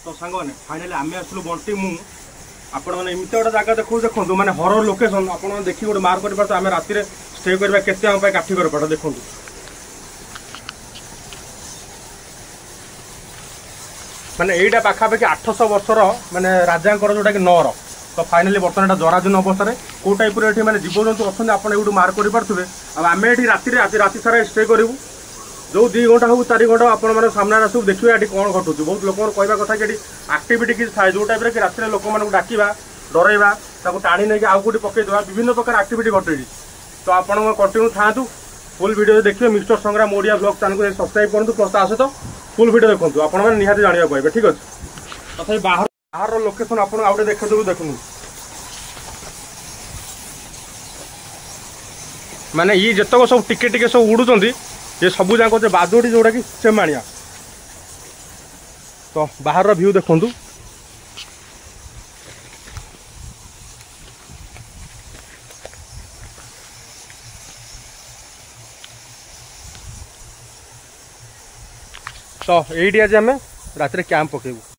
तो सांग मैंने फाइनाली आम आसलु बंटी मु आपण मैंने एमती गोटे जगह देखो मैंने हरर लोकेशन आप देखिए गोटे मार्क कर आम राति स्टे करवा केते आम काठी कर पड़ देखो माने एटा पाखापाखि 800 वर्षर माने राजा जोटा कि नर तो फाइनाली बर्तमान जराजीर्ण अवस्था कौ टाइप मैंने जीवजंतु अच्छा आप मार्क करेंगे आम ये राति सारा स्टे करूँ जो 2 घंटा हो 4 घंटा आपने सामने सब देखिए ये कौन घटुच बहुत लोक कहवा कथा कि आक्टिविटी किसी थाए जो टाइप कि राति लोक डाकवा डरवा टाणी नहीं आउ कौटी पकईदेवा विभिन्न प्रकार आक्टिविटी घटे तो आप कंटिन्यू था फुल वीडियो देखिए मिस्टर संग्राम ओडिया ब्लॉग चैनल को सब्सक्राइब करूँ प्लस ता सहित फुल वीडियो देखो आप निहाती जाना पाइबे ठीक अच्छे तथा बाहर लोकेशन आप आउटे देखते देखूँ माने ये जितक सब टिके टिके सब उड़ुंट ये सबू जाक बादुड़ी जोटा कि सेमाणिया तो बाहर व्यू देखु तो ये आज आम रात कैंप पकेबू।